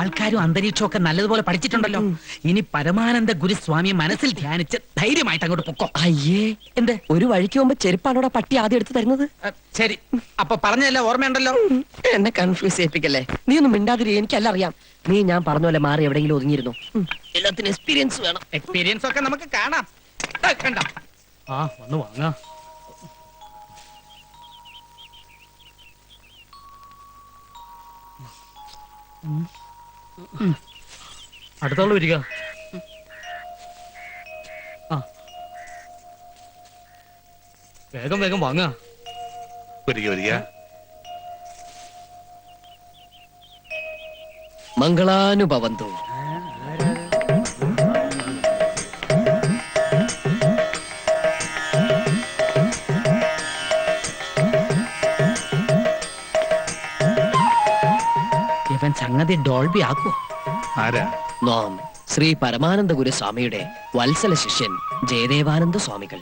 ആൾക്കാരും അന്തരീക്ഷവും ഒക്കെ നല്ലതുപോലെ പഠിച്ചിട്ടുണ്ടല്ലോ. ഇനി പരമാനന്ദ ഗുരുസ്വാമിയെ മനസ്സിൽ ധ്യാനിച്ച് ധൈര്യമായിട്ട് അങ്ങോട്ട് പൊക്കോ. അയ്യേ, എന്ത് ഒരു വഴിക്ക് പോകുമ്പോ ചെരുപ്പാണോടാ പട്ടി ആദ്യം എടുത്ത് തരുന്നത്? ശരി, അപ്പൊ പറഞ്ഞതല്ല ഓർമ്മയുണ്ടല്ലോ. എന്നെ കൺഫ്യൂസ് ചെയ്യിപ്പിക്കല്ലേ. നീ ഒന്നും മിണ്ടാതിരി, എനിക്കല്ല അറിയാം. നീ ഞാൻ പറഞ്ഞ പോലെ മാറി എവിടെയെങ്കിലും ഒതുങ്ങിയിരുന്നു. എല്ലാത്തിനും എക്സ്പീരിയൻസ് വേണം. എക്സ്പീരിയൻസ് ഒക്കെ നമുക്ക് കാണാം. കണ്ട വന്ന് വാങ്ങാ. അടുത്താള് വരിക. വേഗം വേഗം വാങ്ങാ. വരിക വരിക. മംഗളാനുഭവന്തു. ഇവൻ സംഗതി ഡോൾബി ആക്കോ. ആരാ? നാം ശ്രീ പരമാനന്ദ ഗുരുസ്വാമിയുടെ വത്സല ശിഷ്യൻ ജയദേവാനന്ദ സ്വാമികൾ.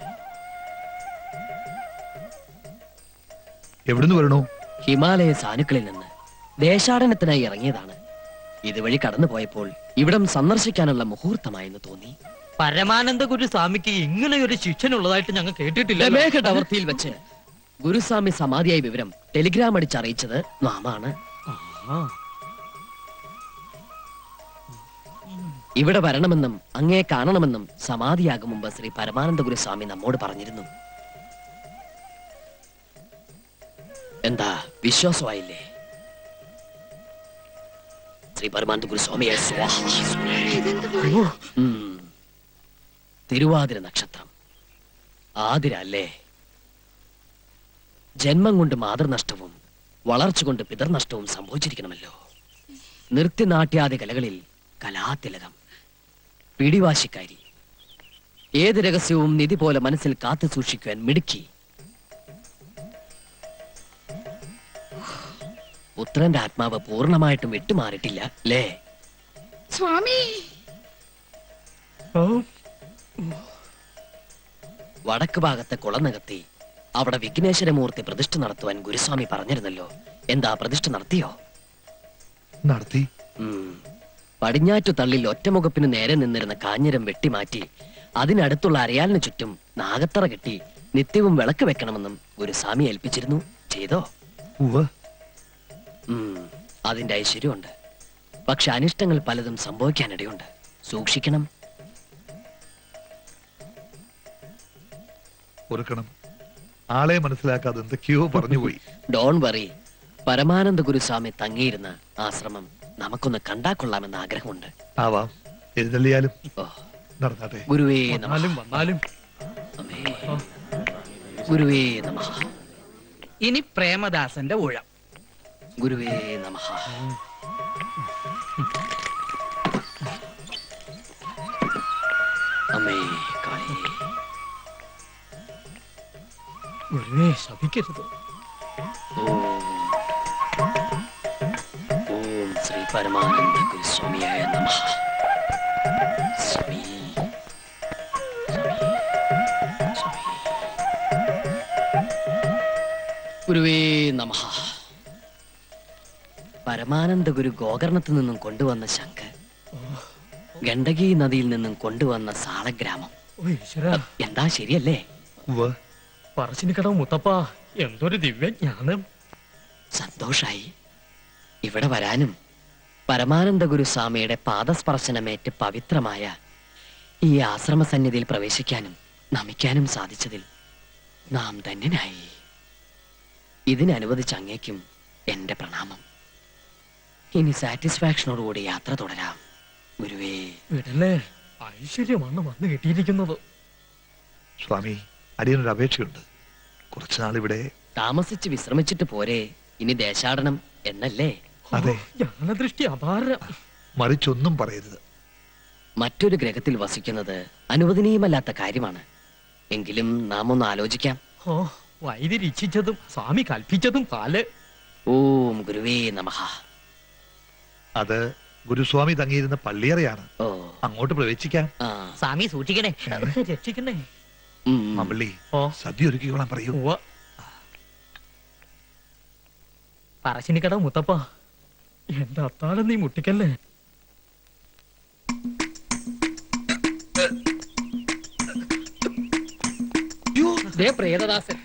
എവിടുന്ന് വരണു? ഹിമാലയ സാനുക്കളിൽ നിന്ന് ദേശാടനത്തിനായി ഇറങ്ങിയതാണ്. ഇതുവഴി കടന്നു പോയപ്പോൾ ഇവിടം സന്ദർശിക്കാനുള്ള മുഹൂർത്തമായെന്ന് തോന്നി. പരമാനന്ദ ഗുരുസ്വാമിക്ക് ഇങ്ങനെ ഒരു ശിഷ്യനുള്ളതായിട്ട് ഞങ്ങൾ കേട്ടിട്ടില്ല. മേഘ ടവർത്തിയിൽ വെച്ച് ഗുരുസ്വാമി സമാധിയായ വിവരം ടെലിഗ്രാം അടിച്ചറിയിച്ചത് നാമാണ്. ഇവിടെ വരണമെന്നും അങ്ങേ കാണണമെന്നും സമാധിയാകും മുമ്പ് ശ്രീ പരമാനന്ദ ഗുരുസ്വാമി നമ്മോട് പറഞ്ഞിരുന്നു. എന്താ വിശ്വാസമായില്ലേ? ശ്രീ പരമാനന്ദ ഗുരുസ്വാമിയെ തിരുവാതിര നക്ഷത്രം ആതിര അല്ലേ? ജന്മം കൊണ്ട് മാതൃനഷ്ടവും വളർച്ച കൊണ്ട് പിതർനഷ്ടവും സംഭവിച്ചിരിക്കണമല്ലോ. നൃത്യനാട്യാദി കലകളിൽ കലാതിലകം, പിടിവാശിക്കാരി, ഏത് രഹസ്യവും നിധി പോലെ മനസ്സിൽ കാത്തു സൂക്ഷിക്കുവാൻ മിടുക്കി, പുത്രന്റെ ആത്മാവ് പൂർണ്ണമായിട്ടും വിട്ടുമാറിയിട്ടില്ല അല്ലേ സ്വാമി? വടക്ക് ഭാഗത്തെ കുളനകത്തി അവിടെ വിഘ്നേശ്വരമൂർത്തി പ്രതിഷ്ഠ നടത്തുവാൻ ഗുരുസ്വാമി പറഞ്ഞിരുന്നല്ലോ. എന്താ പ്രതിഷ്ഠ നടത്തിയോ? നടത്തി. പടിഞ്ഞാറ്റു തള്ളിൽ ഒറ്റമുഖപ്പിന് നേരെ നിന്നിരുന്ന കാഞ്ഞിരം വെട്ടിമാറ്റി അതിനടുത്തുള്ള അരയാലിന് ചുറ്റും നാഗത്തറ കെട്ടി നിത്യവും വിളക്ക് വെക്കണമെന്നും ഗുരുസ്വാമി ഏൽപ്പിച്ചിരുന്നു. ചെയ്തോ? അതിന്റെ ഐശ്വര്യമുണ്ട്. പക്ഷെ അനിഷ്ടങ്ങൾ പലതും സംഭവിക്കാനിടയുണ്ട്. സൂക്ഷിക്കണം. ആളെ മനസ്സിലാക്കാതെ എന്തൊക്കെയോ പറഞ്ഞുപോയി. Don't worry. പരമാനന്ദ ഗുരുസ്വാമി തങ്ങിയിരുന്ന ആശ്രമം നമുക്കൊന്ന് കണ്ടാക്കൊള്ളാമെന്ന് ആഗ്രഹമുണ്ട്. ആവാം, എഴുന്നള്ളിയാലും നടന്നാട്ടെ. ഗുരുവേ വന്നാലും വന്നാലും. ഗുരുവേ നമഃ. ഇനി പ്രേമദാസന്റെ ഊഴം. ഗുരുവേ നമഃ. അമ്മേ കാളി. ഗുരുവേ ശപിക്കരുത്. ഓം ശ്രീ പരമാനന്ദ ഗുരുസ്വാമിയായ നമഃ. സ്വാമി ഗുരുവേ നമഃ. പരമാനന്ദ ഗുരു ഗോകർണത്തിൽ നിന്നും കൊണ്ടുവന്ന ശംഖ്, ഗണ്ഡകി നദിയിൽ നിന്നും കൊണ്ടുവന്ന സാളഗ്രാമം. എന്താ ശരിയല്ലേ? പറശ്ശിനിക്കടവ് മുത്തപ്പ, എന്തൊരു ദിവ്യജ്ഞാനം. സന്തോഷായി. ഇവിടെ വരാനും പരമാനന്ദ ഗുരുസ്വാമിയുടെ പാദസ്പർശനമേറ്റ് പവിത്രമായ ഈ ആശ്രമ സന്നിധിയിൽ പ്രവേശിക്കാനും നമിക്കാനും സാധിച്ചതിൽ നാം ധന്യനായി. ഇതിനനുവദിച്ച അങ്ങേക്കും എന്റെ പ്രണാമം. ഇനി സാറ്റിസ്ഫാക്ഷനോടുകൂടി യാത്ര തുടരാം. ഗുരുവേ വിടല്ലേ, ഐശ്വര്യമാണ് വന്നു കിട്ടിയിരിക്കുന്നത്. സ്വാമി, അടിയനൊരു അപേക്ഷയുണ്ട്. കുറച്ചുനാൾ ഇവിടെ താമസിച്ച് വിശ്രമിച്ചിട്ട് പോരെ? ഇനി ദേശാടനം എന്നല്ലേ? അതെ. ജ്ഞാനദൃഷ്ടി അപാരം. മറിച്ചൊന്നും പറയരുത്. മറ്റൊരു ഗ്രഹത്തിൽ വസിക്കുന്നത് അനുവദനീയമല്ലാത്ത കാര്യമാണ്. എങ്കിലും നാം ഒന്ന് ആലോചിക്കാം. വൈദ്യർ ഇച്ഛിച്ചതും സ്വാമി കൽപ്പിച്ചതും പാല്. ഓം ഗുരുവേ നമഃ. അത് ഗുരുസ്വാമി തങ്ങിയിരുന്ന പള്ളിയറയാണ്. അങ്ങോട്ട് പ്രവേശിക്കാം. സ്വാമി സൂക്ഷിക്കണേ, രക്ഷിക്കണേ. മമ്പള്ളി, സദ്യ ഒരുക്കിക്കോളാൻ പറയൂ. പറശ്ശിനിക്കടവ് മുത്തപ്പ, എന്റെ അത്താഴം നീ മുട്ടിക്കല്ലേ. ദേ പ്രേതദാസൻ.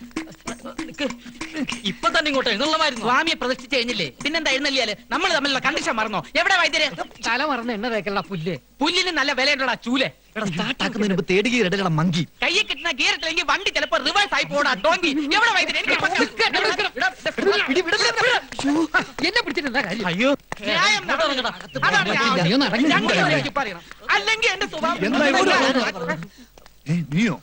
ഇപ്പൊ തന്നെ ഇങ്ങോട്ട് എഴുന്നള്ളമായിരുന്നു. സ്വാമിയെ പ്രതിഷ്ഠിച്ച് കഴിഞ്ഞില്ലേ പിന്നെന്താ എഴുന്നള്ളിയാല് നമ്മൾ തമ്മിലുള്ള കണ്ടീഷൻ മറന്നോ? എവിടെ വൈദ്യര്? തല മറന്ന് എണ്ണ തേക്കല പുല്ല്. പുല്ലിന് നല്ല വിലയുണ്ടോടാ ചൂല്. സ്റ്റാർട്ടാക്കുന്നതിന് മുമ്പ് തേടുകീർ ഇടലട മങ്കി. കയ്യെ കിട്ടുന്ന ഗിയറിട്ടില്ലെങ്കിൽ വണ്ടി ചിലപ്പോ റിവേഴ്സ് ആയി പോടാ ഡോങ്കി. എവിടെ വൈദ്യര്? എനിക്ക് എന്നെ പിടിച്ചിട്ട് കാര്യം? അയ്യോ ന്യായം നടക്കണം. അതാണ് ഞാൻ ഞങ്ങൾക്ക് പറയണം. അല്ലെങ്കിൽ എന്റെ സ്വഭാവം നീയോ?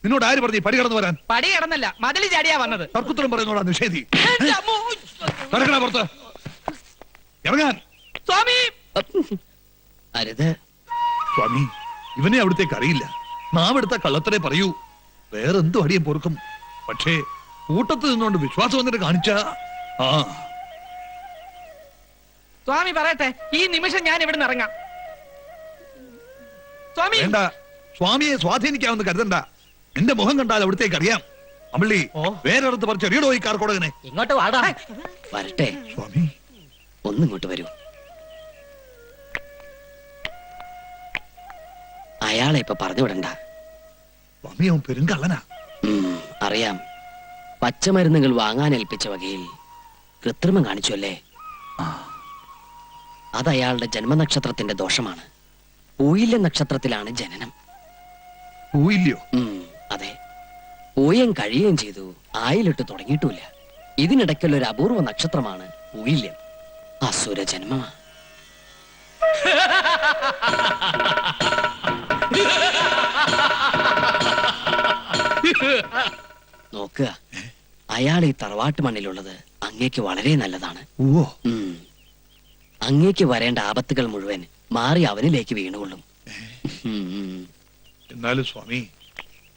നിന്നോട് ആര് പറഞ്ഞു പടി കടന്നു വരാൻ? പടി കിടന്നല്ല മതില് ചാടിയാ വന്നത്. തർക്കുത്തരം പറയുന്നോടാ നിഷേധി. എന്റെ അമ്മോ. കടക്കണ പുറത്ത് ഇറങ്ങാൻ. സ്വാമി അരുത്. സ്വാമി, ഇവനെ അവിടത്തേക്ക് അറിയില്ല. നാവെടുത്ത കള്ളത്തരെ പറയൂ. വേറെന്തു അടിയും പൊറുക്കും. പക്ഷേ കൂട്ടത്തിൽ നിന്നുകൊണ്ട് വിശ്വാസം വന്നിട്ട് കാണിച്ച സ്വാമി പറയട്ടെ, ഈ നിമിഷം ഞാൻ ഇവിടെ നിന്ന് ഇറങ്ങാം. സ്വാമി വേണ്ട, സ്വാമിയെ സ്വാധീനിക്കാമെന്ന് കരുതണ്ട. എന്റെ മുഖം കണ്ടാൽ അവിടത്തേക്ക് അറിയാം. അമ്പള്ളി വേറെടുത്ത് പറിച്ച് എറിയടോ ഈ കാർക്കോടകനെ. ഇങ്ങോട്ട് വാടാ. വരട്ടെ. സ്വാമി ഒന്നിങ്ങോട്ട് വരൂ. അയാളെ ഇപ്പൊ പറഞ്ഞു വിടണ്ട. സ്വാമി അവൻ പെരുങ്കള്ളനാ. അറിയാം. പച്ചമരുന്നുകൾ വാങ്ങാൻ ഏൽപ്പിച്ച വകയിൽ കൃത്രിമം കാണിച്ചു അല്ലേ? അത് അയാളുടെ ജന്മനക്ഷത്രത്തിന്റെ ദോഷമാണ്. പൂയില്ല നക്ഷത്രത്തിലാണ് ജനനം. പോയില്ലയോ? അതെ. പൂയം കഴിയുകയും ചെയ്തു. ആയിലിട്ട് തുടങ്ങിയിട്ടില്ല. ഇതിനിടയ്ക്കുള്ള ഒരു അപൂർവ നക്ഷത്രമാണ് പൂയില്യം. അസുര ജന്മമാ. നോക്കുക, അയാൾ ഈ തറവാട്ട് മണ്ണിലുള്ളത് അങ്ങേക്ക് വളരെ നല്ലതാണ്. ഓ, അങ്ങേക്ക് വരേണ്ട ആപത്തുകൾ മുഴുവൻ മാറി അവനിലേക്ക് വീണുകൊള്ളും. എന്നാലും സ്വാമി,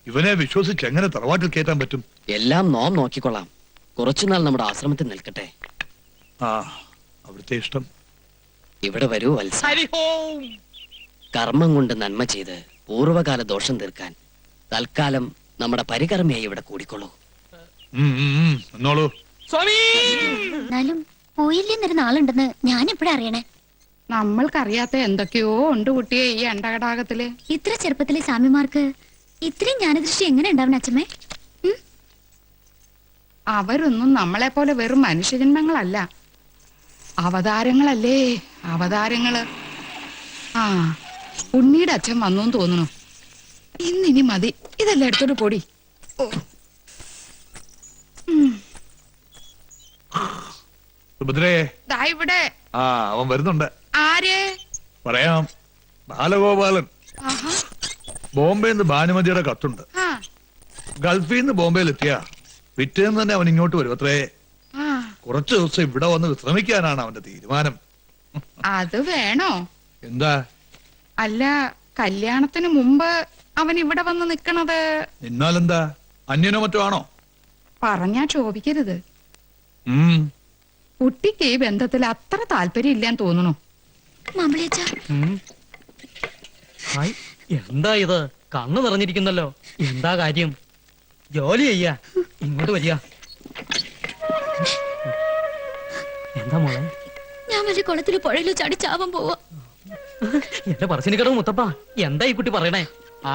ഇവനെ വിശ്വസിച്ച് എങ്ങനെ തറവാട്ടിൽ കയറ്റാൻ പറ്റും? എല്ലാം നോം നോക്കിക്കൊള്ളാം. കുറച്ചുനാൾ നമ്മുടെ ആശ്രമത്തിൽ നിൽക്കട്ടെ. അവിടുത്തെ ഇഷ്ടം. ഇവിടെ വരൂ വത്സ. ഹരിഹോം. കർമ്മം കൊണ്ട് നന്മ ചെയ്ത് പൂർവകാല ദോഷം തീർക്കാൻ തൽക്കാലം നമ്മുടെ പരികർമ്മയായി ഇവിടെ കൂടിക്കൊള്ളൂ. എന്നോളൂ. സ്വാമി എന്നാലും പോയില്ലെന്നൊരു നാളുണ്ടെന്ന് ഞാൻ എപ്പോഴാ അറിയണേ? നമ്മൾക്കറിയാത്ത എന്തൊക്കെയോ ഉണ്ട് കുട്ടിയെ ഈ അണ്ടകടാകത്തില്. ഇത്ര ചെറുപ്പത്തിലെ സ്വാമിമാർക്ക് ഇത്രയും ജ്ഞാനദൃഷ്ടി എങ്ങനെ ഉണ്ടാവണം അച്ഛമ്മേ? അവരൊന്നും നമ്മളെ പോലെ വെറും മനുഷ്യജന്മങ്ങളല്ല, അവതാരങ്ങളല്ലേ, അവതാരങ്ങള്. ആ, ഉണ്ണിയുടെ അച്ഛൻ വന്നു തോന്നുന്നു. ഇന്നിനി മതി, ഇതെല്ലാം എടുത്തോട്ട് പൊടി. സുഭദ്രേ, ദാ ഇവിടെ. അവൻ വരുന്നുണ്ട്. ആര്? പറയാം. ബാലഗോപാലൻ. ആഹാ. ബോംബെന്ന് ഭാനുമതിയുടെ കത്തുണ്ട്. ആ, ഗൾഫിൽ നിന്ന് ബോംബെയിൽ എത്തിയ പിറ്റേന്ന് തന്നെ അവൻ ഇങ്ങോട്ട് വരും അത്രേ. ആ, കുറച്ചു ദിവസം ഇവിടെ വന്ന് വിശ്രമിക്കാനാണ് അവന്റെ തീരുമാനം. അത് വേണോ? എന്താ? അല്ല, കല്യാണത്തിന് മുമ്പ് അവൻ ഇവിടെ വന്ന് നിക്കണത് നിന്നാലെന്താ? അന്യനോ മറ്റോ ആണോ? പറഞ്ഞാ ക്ഷോഭിക്കരുത്. കുട്ടിക്ക് ഈ ബന്ധത്തിൽ അത്ര താല്പര്യം ഇല്ലാന്ന് തോന്നുന്നു. മാമ്പിളിയച്ചാ, ഹായ്, എന്താ ഇത്? കണ്ണ് നിറഞ്ഞിരിക്കുന്നല്ലോ. എന്താ കാര്യം? ജോലി ചെയ്യാ. ഇങ്ങോട്ട് വരിക. എന്താ മോളെ? ഞാൻ വല്ല കുളത്തിലോ പുഴയിലോ ചാടി ചാവാൻ പോവാ. എന്റെ പറശ്ശിനിക്കടവ് മുത്തപ്പ, എന്താ ഈ കുട്ടി പറയണേ?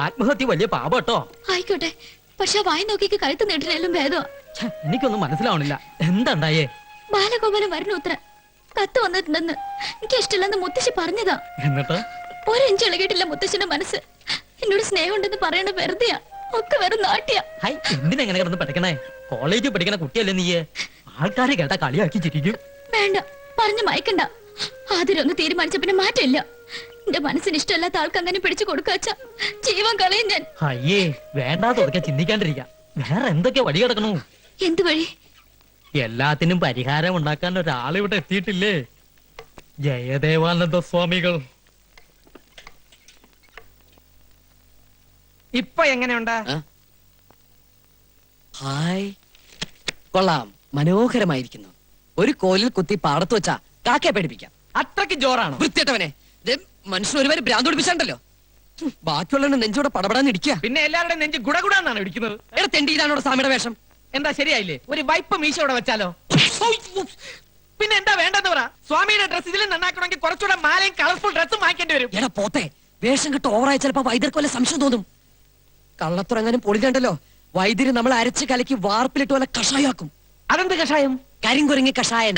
ആത്മഹത്യ വലിയ പാപം കേട്ടോ. ആയിക്കോട്ടെ, പക്ഷെ വായി നോക്കിക്ക് കഴുത്ത് നീട്ടിനാലും ഭേദമാ. എനിക്കൊന്നും മനസ്സിലാവണില്ല. എന്താ ഉണ്ടായേ? ബാലഗോപാലൻ വരണു ഉത്തര കത്ത് വന്നിട്ടുണ്ടെന്ന് എനിക്ക് ഇഷ്ടമില്ലെന്ന് മുത്തശ്ശി പറഞ്ഞതാ. എന്നിട്ട് ഒരു ഇഞ്ച് ഇളകിയിട്ടില്ല മുത്തശ്ശിന്റെ മനസ്സ്. എന്നോട് സ്നേഹം ഉണ്ടെന്ന് പറയണ വെറുതെയാ, ഒക്കെ വെറും നാട്ടിയാ. ഹൈ, എന്തിനെങ്ങനെ കിടന്ന് പഠിക്കണേ? കോളേജിൽ പഠിക്കണ കുട്ടിയല്ലേ നീയെ? ആൾക്കാരെ കേട്ടാ കളിയാക്കി ചിരിക്കും. വേണ്ട, പറഞ്ഞു മയക്കണ്ട. ആദ്യം ഒന്ന് തീരുമാനിച്ച പിന്നെ മാറ്റമില്ല. എന്റെ മനസ്സിന് ഇഷ്ടമല്ലാത്ത ആൾക്ക് അങ്ങനെ പിടിച്ചു കൊടുക്കാച്ച ജീവൻ കളയും ഞാൻ. അയ്യേ, വേണ്ടാതൊക്കെ ചിന്തിക്കാണ്ടിരിക്കാം. വേറെ എന്തൊക്കെ വഴി കിടക്കണു? എന്ത് വഴി? എല്ലാത്തിനും പരിഹാരം ഉണ്ടാക്കാൻ ഒരാളിവിടെ എത്തിയിട്ടില്ലേ? ജയദേവാനന്ദ സ്വാമികൾ. ഇപ്പൊ എങ്ങനെയുണ്ട്? ഹായ്, കൊള്ളാം. മനോഹരമായിരിക്കുന്നു. ഒരു കോലിൽ കുത്തി പാടത്ത് വെച്ചാ കാക്കയെ പേടിപ്പിക്കാം. അത്രയ്ക്ക് ജോറാണോ? വൃത്തിയേട്ടവനെ, മനുഷ്യൻ ഒരുപാട് ഭ്രാന്ത് പിടിപ്പിച്ചാണ്ടല്ലോ. ബാക്കിയുള്ള നെഞ്ചോടെ പടപടാന്ന് ഇടിക്കുക. പിന്നെ എല്ലാവരുടെയും നെഞ്ച് ഗുടഗുടാന്നാണ് ഇടിക്കുന്നത്. എടാ തെണ്ടിയിലാണോ സ്വാമിയുടെ വേഷം? എന്താ ശരിയായില്ലേ? ഒരു വൈപ്പ് മീശയോടെ വെച്ചാലോ? പിന്നെ എന്താ വേണ്ടെന്ന് പറ. സ്വാമിയുടെ ഡ്രസ് ഇതിൽ നന്നാക്കണമെങ്കിൽ കുറച്ചുകൂടെ മാലയും കളർഫുൾ ഡ്രസ്സും വാങ്ങിക്കേണ്ടി വരും. എടാ പോത്തെ, വേഷം കിട്ട് ഓവറായി ചിലപ്പോ വൈദ്യർക്ക് വല്ല സംശയം തോന്നും. കള്ളത്തുറങ്ങാനും പൊളിഞ്ഞുണ്ടല്ലോ. വൈദ്യര് നമ്മൾ അരച്ച് കലക്കി വാർപ്പിലിട്ട് പോലെ കഷായാക്കും. അതെന്ത് കഷായം? കരിങ്കുരങ്ങി കഷായൻ.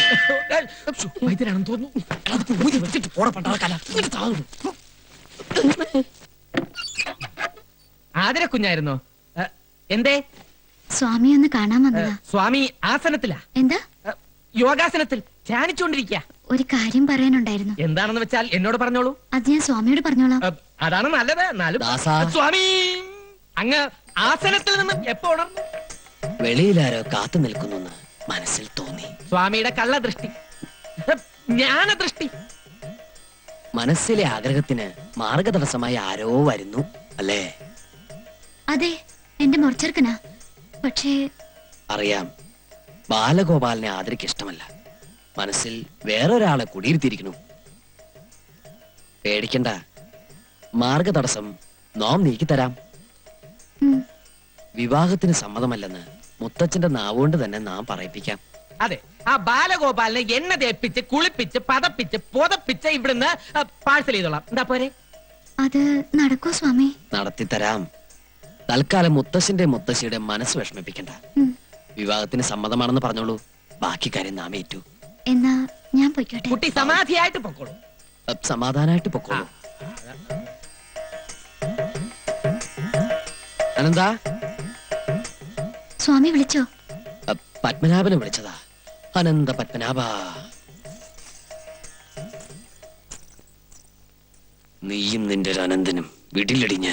വൈദ്യരാണെന്ന് തോന്നുന്നു. അത് ഊതി വെച്ചിട്ട് പോടാ പണ്ടാറക്കാല. ഇങ്ങോട്ട് താങ്ങും. ആതിര കുഞ്ഞായിരുന്നോ? എന്തേ? സ്വാമി ഒന്ന് കാണാൻ വന്നതാ. സ്വാമി ആസനത്തിലാ? എന്താ? യോഗാസനത്തിൽ ധ്യാനിച്ചുകൊണ്ടിരിക്കുക. ഒരു കാര്യം പറയാനുണ്ടായിരുന്നു. എന്താണെന്ന് വെച്ചാൽ എന്നോട് പറഞ്ഞോളൂ. അത് ഞാൻ സ്വാമിയോട് പറഞ്ഞോളാം. അതാണ് നല്ലത്. എന്നാലും ദാസാ. സ്വാമി അങ്ങ് ആസനത്തിൽ നിന്നും എപ്പോ ഉണർന്നു? വെളിയിലാരോ കാത്തു നിൽക്കുന്നു മനസ്സിൽ തോന്നി. സ്വാമിയുടെ കള്ളദൃഷ്ടി, ജ്ഞാനദൃഷ്ടി. മനസ്സിലെ ആഗ്രഹത്തിന് മാർഗതടസ്സമായി ആരോ വരുന്നു അല്ലേ? അതെ, എന്റെ മുറച്ചെറുക്കനാ. പക്ഷേ അറിയാം, ബാലഗോപാലിനെ ആദരിക്ക് ഇഷ്ടമല്ല. മനസ്സിൽ വേറൊരാളെ കുടിയിരുത്തിയിരിക്കുന്നു. പേടിക്കണ്ട, മാർഗതടസ്സം നാം നീക്കിത്തരാം. ഉം, വിവാഹത്തിന് സമ്മതമല്ലെന്ന് മുത്തച്ഛന്റെ നാവുകൊണ്ട് തന്നെ നാം പറയിപ്പിക്കാം. അതെ, ആ ബാലഗോപാലിനെ എണ്ണ തേപ്പിച്ച് കുളിപ്പിച്ച് പതപ്പിച്ച് പുതപ്പിച്ച് ഇവിടുന്ന് പാഴ്സൽ ചെയ്തോളാം. എന്താ പോരെ? അത് നടക്കോ സ്വാമി? നടത്തിത്തരാം. തൽക്കാലം മുത്തശ്ശന്റെ മുത്തശ്ശിയുടെ മനസ്സ് വിഷമിപ്പിക്കണ്ട. ഉം, വിവാഹത്തിന് സമ്മതമാണെന്ന് പറഞ്ഞോളൂ. ബാക്കി കാര്യം നാം ഏറ്റു. എന്നാ ഞാൻ പൊയ്ക്കോട്ടെ. കുട്ടി സമാധിയായിട്ട് പൊക്കോളൂ. സമാധാനായിട്ട് പൊക്കോളൂ. അനന്താ, സ്വാമി വിളിച്ചോ? പത്മനാഭനെ വിളിച്ചതാ. അനന്ത പത്മനാഭ, നീയും നിന്റെ ഒരു അനന്തനും വിടില്ലടി ഞാൻ.